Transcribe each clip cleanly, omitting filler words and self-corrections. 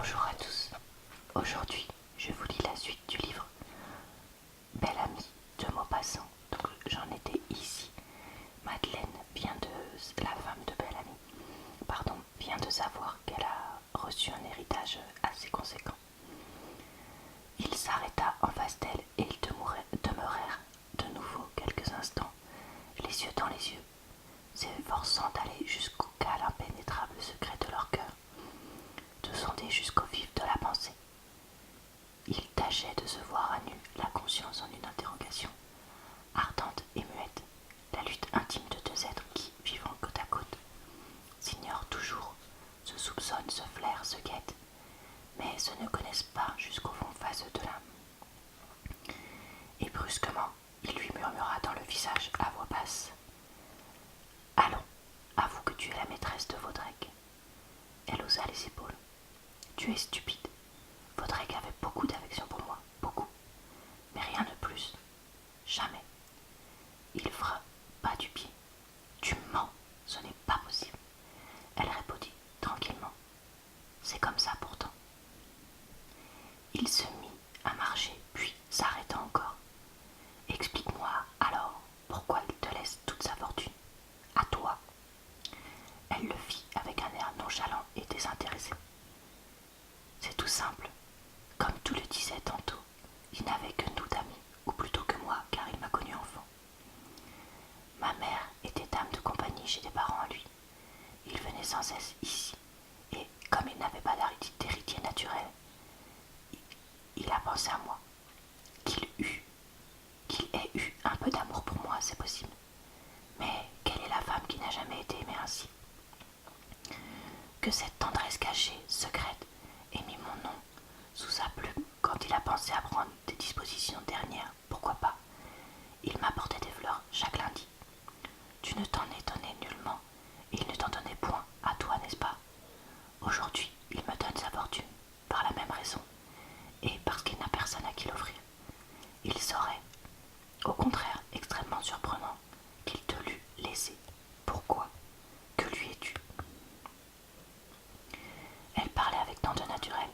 Bonjour à tous. Aujourd'hui, je vous lis la suite du livre Belle Amie de Maupassant. Donc j'en étais ici. Madeleine la femme de Belle Amie, vient de savoir qu'elle a reçu un héritage assez conséquent. Il s'arrêta en face d'elle et ils demeurèrent de nouveau quelques instants, les yeux dans les yeux, s'efforçant d'aller jusqu'au cale impénétrable secret de leur cœur, de sonder jusqu'au vif de la pensée. Il tâchait de se voir à nu, la conscience en une interrogation, ardente et muette, la lutte intime de deux êtres qui, vivant côte à côte, s'ignorent toujours, se soupçonnent, se flairent, se guettent, mais se ne connaissent pas jusqu'au fond face de l'âme. Et brusquement, il lui murmura dans le visage à voix basse: « Allons, avoue que tu es la maîtresse de Vaudrec. » Elle haussa les épaules. « Tu es stupide. Vaudrec avait beaucoup d'affection pour moi, beaucoup, mais rien de plus. Jamais. » Il frappa du pied. « Tu mens, ce n'est pas possible. » Elle répondit tranquillement. « C'est comme ça pourtant. » Il se mit à marcher, puis s'arrêta encore. « Explique-moi alors pourquoi il te laisse toute sa fortune. À toi. » Elle le fit avec un air nonchalant et désintéressé. « C'est tout simple. Comme tu le disais tantôt, il n'avait que nous d'amis, ou plutôt que moi, car il m'a connu enfant. Ma mère était dame de compagnie chez des parents à lui. Il venait sans cesse ici, et comme il n'avait pas d'héritier naturel, il a pensé à moi. Qu'il ait eu un peu d'amour pour moi, c'est possible. Mais quelle est la femme qui n'a jamais été aimée ainsi? Que cette tendresse cachée, secrète, ait mis mon nom sous sa plume quand il a pensé à prendre des dispositions dernières, pourquoi pas? Il m'apportait des fleurs chaque lundi. Tu ne t'en étonnais nullement, et il ne t'en donnait point à toi, n'est-ce pas? Aujourd'hui, il me donne sa fortune, par la même raison, et parce qu'il n'a personne à qui l'offrir. Il serait, au contraire, extrêmement surprenant qu'il te l'eût laissé. Pourquoi? Que lui es-tu? Elle parlait avec tant de naturel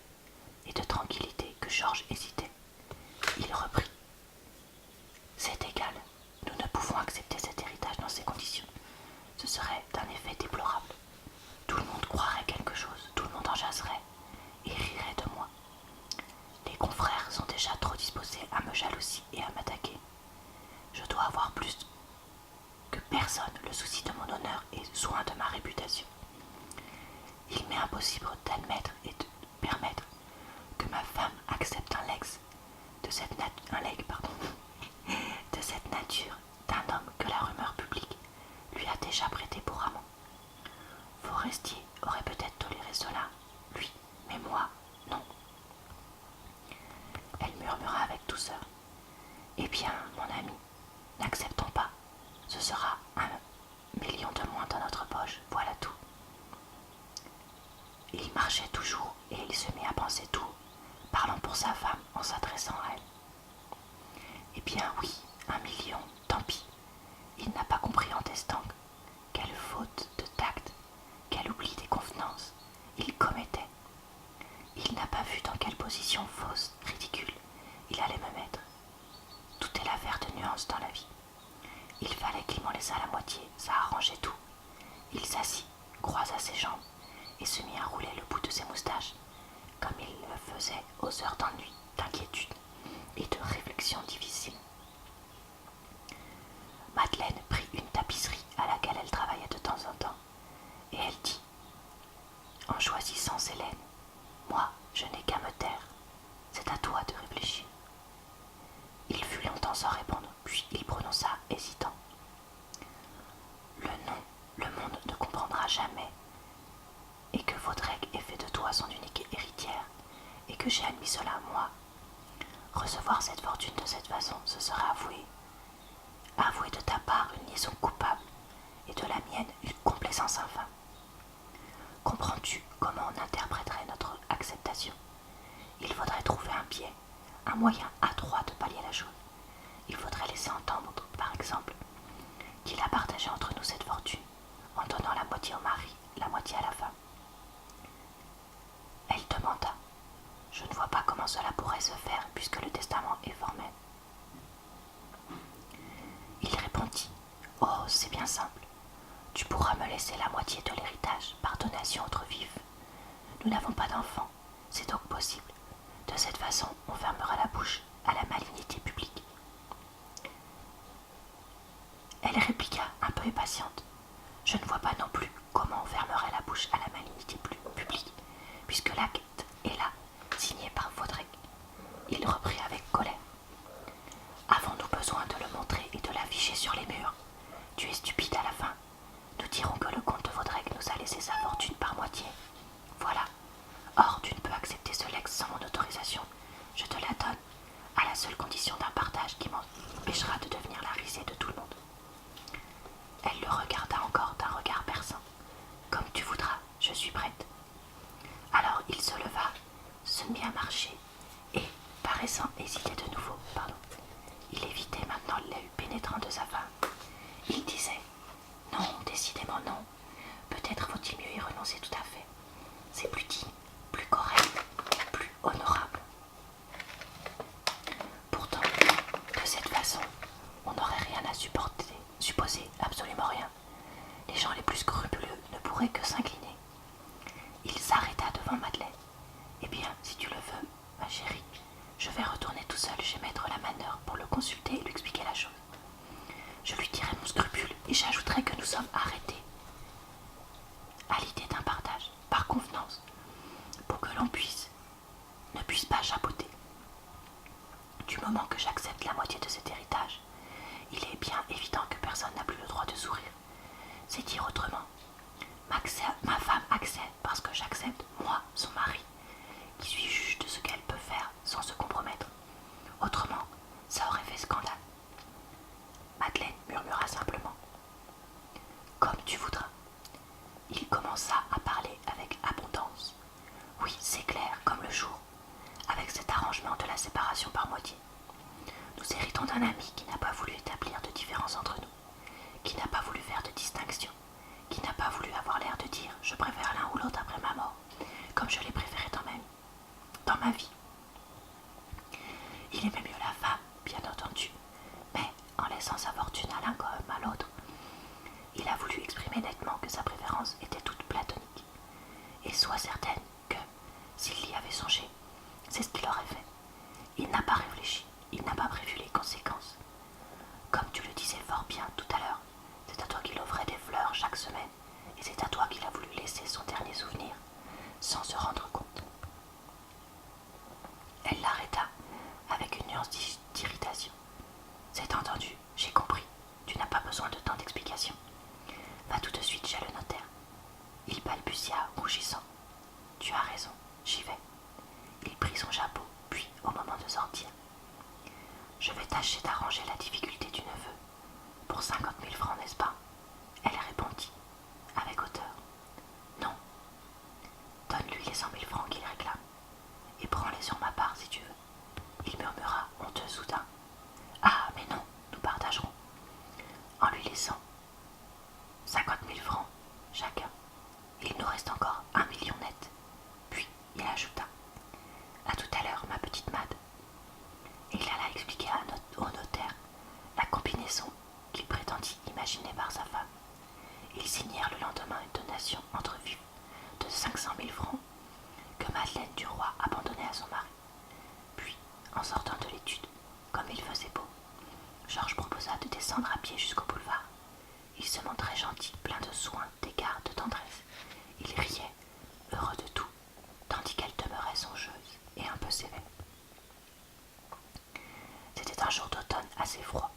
et de tranquillité que Georges hésitait. Il reprit: « C'est égal, nous ne pouvons accepter cet héritage dans ces conditions. Ce serait d'un effet déplorable. Tout le monde croirait quelque chose, tout le monde en jaserait et rirait de moi. Les confrères sont déjà trop disposés à me jalouser et à m'attaquer. Je dois avoir plus que personne le souci de mon honneur et soin de ma réputation. Il m'est impossible d'admettre et de permettre que ma femme accepte un legs de cette nature d'un homme que la rumeur publique lui a déjà prêté pour amant. Forestier aurait peut-être toléré cela, lui, mais moi, non. » Elle murmura avec douceur: « Eh bien, mon ami, n'acceptons pas. Ce sera 1 million de moins dans notre poche, voilà tout. » Il marchait toujours et il se mit à penser tout, parlant pour sa femme en s'adressant à elle. « Eh bien oui, 1 million, tant pis. Il n'a pas compris en testant quelle faute de tact, quel oubli des convenances il commettait. Il n'a pas vu dans quelle position fausse, ridicule, il allait me mettre. Tout est l'affaire de nuances dans la vie. Il fallait qu'il m'en laissât la moitié, ça arrangeait tout. » Il s'assit, croisa ses jambes et se mit à rouler le bout de ses moustaches, comme il le faisait aux heures d'ennui, d'inquiétude et de réflexion difficile. Madeleine prit une tapisserie à laquelle elle travaillait de temps en temps, et elle dit, en choisissant ses laines: « Moi, je n'ai qu'à me taire. C'est à toi de réfléchir. » Il fut longtemps sans répondre, puis il prononça, hésitant: « Le nom, le monde ne comprendra jamais, et que Vaudrec ait fait de toi son unique héritière, et que j'ai admis cela, moi. Recevoir cette fortune de cette façon, ce sera avouer de ta part une liaison coupable, et de la mienne une complaisance infâme. Comprends-tu comment on interpréterait notre acceptation? Il faudrait trouver un biais, un moyen adroit de pallier la chose. Il faudrait laisser entendre, par exemple, qu'il a partagé entre nous cette fortune, en donnant la moitié au mari, la moitié à la femme. » Elle demanda: Je ne vois pas comment cela pourrait se faire puisque le testament est formel. Il répondit: Oh, c'est bien simple. Tu pourras me laisser la moitié de l'héritage par donation entre vifs. Nous n'avons pas d'enfants, c'est donc possible. De cette façon, on fermera la bouche à la malignité publique. Elle répliqua, un peu impatiente: Je ne vois pas non plus comment on fermerait la bouche à la malignité publique, puisque l'acte est là, signé par Vaudrec. Il reprit avec colère: Avons-nous besoin de le montrer et de l'afficher sur les murs? Tu es stupide à la fin. Nous dirons que le comte de Vaudrec nous a laissé sa fortune par moitié. Voilà. Or, tu ne peux accepter ce legs sans mon autorisation. Je te la donne, à la seule condition d'un partage qui m'empêchera de devenir la risée de tout le monde. Elle le regarda encore d'un regard perçant. Comme tu voudras, je suis prête. Alors il se leva, se mit à marcher, et, paraissant hésiter de nouveau, il évitait maintenant l'œil pénétrant de sa femme. Il disait: Non, décidément non. Peut-être faut-il mieux y renoncer tout à fait. C'est plus digne, plus correct, plus honorable. Pourtant, de cette façon, on n'aurait rien à supposer absolument rien. Les gens les plus scrupuleux ne pourraient que s'incliner. Il s'arrêta devant Madeleine. Eh bien, si tu le veux, ma chérie, je vais retourner tout seul chez maître Lamaneur pour le consulter et lui expliquer la chose. Je lui dirai mon scrupule et j'ajouterai que nous sommes arrêtés à l'idée d'un partage, par convenance, pour que l'on ne puisse pas chapeauter. Du moment que j'accepte la moitié de cet héritage, il est bien évident que personne n'a plus le droit de sourire. C'est dire autrement: ma femme accepte parce que j'accepte, moi, son mari, qui suis juge de ce qu'elle peut faire sans se compromettre. Autrement, ça aurait fait scandale. Madeleine murmura simplement: Comme tu voudras. Il commença à parler avec abondance. Oui, c'est clair, comme le jour, avec cet arrangement de la séparation par moitié. Nous héritons d'un ami qui n'a pas voulu établir de différence entre nous, qui n'a pas voulu faire de distinction, qui n'a pas voulu avoir l'air de dire: Je préfère l'un ou l'autre après ma mort, comme je l'ai préféré dans ma vie. Il aimait mieux la femme, bien entendu, mais en laissant sa fortune à l'un comme à l'autre, il a voulu exprimer nettement que sa préférence était toute platonique. Et sois certaine que, s'il y avait songé, c'est ce qu'il aurait fait. Il n'a pas réfléchi, il n'a pas prévu les conséquences. Comme tu le disais fort bien tout à l'heure, c'est à toi qu'il offrait des fleurs chaque semaine, et c'est à toi qu'il a voulu laisser son dernier souvenir, sans se rendre compte. Elle l'arrêta avec une nuance d'irritation. C'est entendu, j'ai compris, tu n'as pas besoin de tant d'explications. Va tout de suite chez le notaire. Il balbutia, rougissant. Tu as raison, j'y vais. Il prit son chapeau, puis, au moment de sortir: Je vais tâcher d'arranger la difficulté du neveu. Pour 50 000 francs, n'est-ce pas? Elle répondit, avec hauteur: Non. Donne-lui les 100 000 francs qu'il réclame, et prends-les sur ma part si tu veux. Il murmura, honteux soudain: Ah, mais non, nous partagerons. En lui laissant 50 000 francs chacun, il nous reste encore 1 million net. Puis il ajouta: À tout à l'heure, ma petite Mad. Et il alla expliquer au notaire la combinaison qu'il prétendit imaginer par sa femme. Ils signèrent le lendemain une donation entre vifs de 500 000 francs que Madeleine du Roi abandonnait à son mari. Puis, en sortant de l'étude, comme il faisait beau, Georges proposa de descendre à pied jusqu'au boulevard. Il se montrait gentil, plein de soins, d'égards, de tendresse. Il riait, heureux de tout, tandis qu'elle demeurait songeuse et un peu sévère. C'était un jour d'automne assez froid.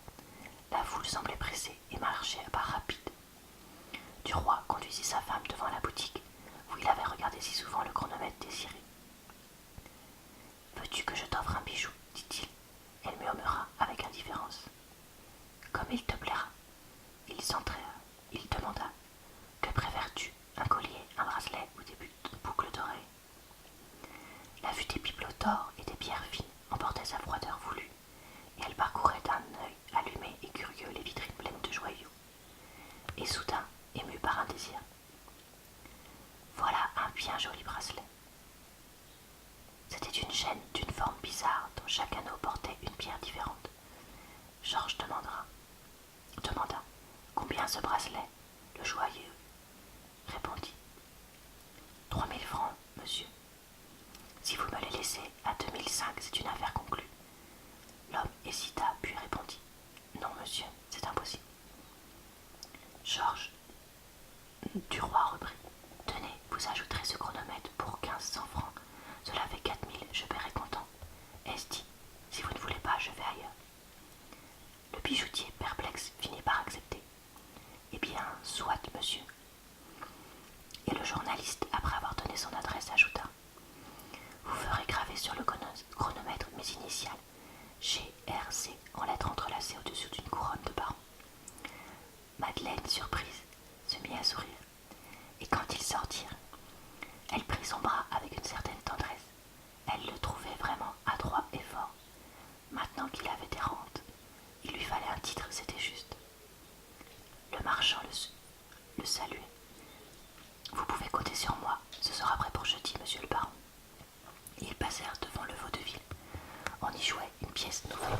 La foule semblait pressée et marchait à pas rapide. Du Roi conduisit sa femme devant la boutique où il avait regardé si souvent le chronomètre désiré. « Veux-tu que je t'offre un bijou ?» dit-il. Elle murmura avec indifférence. « Comme il te plaira. » Il demanda: « Que préfères-tu, un collier, un bracelet ou des boucles d'oreilles ?» La vue des bibelots d'or et des pierres fines emportait sa froideur voulue, et elle parcourait d'un œil allumé et curieux les vitrines pleines de joyaux. Et soudain, émue par un désir: « Voilà un bien joli bracelet. » C'était une chaîne d'une forme bizarre dont chaque anneau portait une pierre différente. Georges demanda combien ce bracelet. Le joaillier répondit 3 000 francs, monsieur. Si vous me les laissez à 2005, c'est une affaire conclue. L'homme hésita, puis répondit non, monsieur, c'est impossible. Georges Duroy reprit tenez, vous ajouterez ce chronomètre pour 1500 francs. Cela fait 4000, je paierai content. Est-ce dit? Si vous ne voulez pas, je vais ailleurs. Le bijoutier, perplexe, finit par accepter. Eh bien, soit, monsieur. Et le journaliste, après avoir donné son adresse, ajouta vous ferez graver sur le chronomètre mes initiales, GRC, en lettres entrelacées au-dessus d'une couronne de baron. Madeleine, surprise, se mit à sourire. Et quand ils sortirent, elle prit son bras avec une certaine tendresse. Elle le trouvait vraiment adroit et fort. Maintenant qu'il avait des rentes, il lui fallait un titre, c'était juste. Le marchand le saluait. Vous pouvez compter sur moi, ce sera prêt pour jeudi, monsieur le baron. Ils passèrent devant le vaudeville. On y jouait une pièce nouvelle.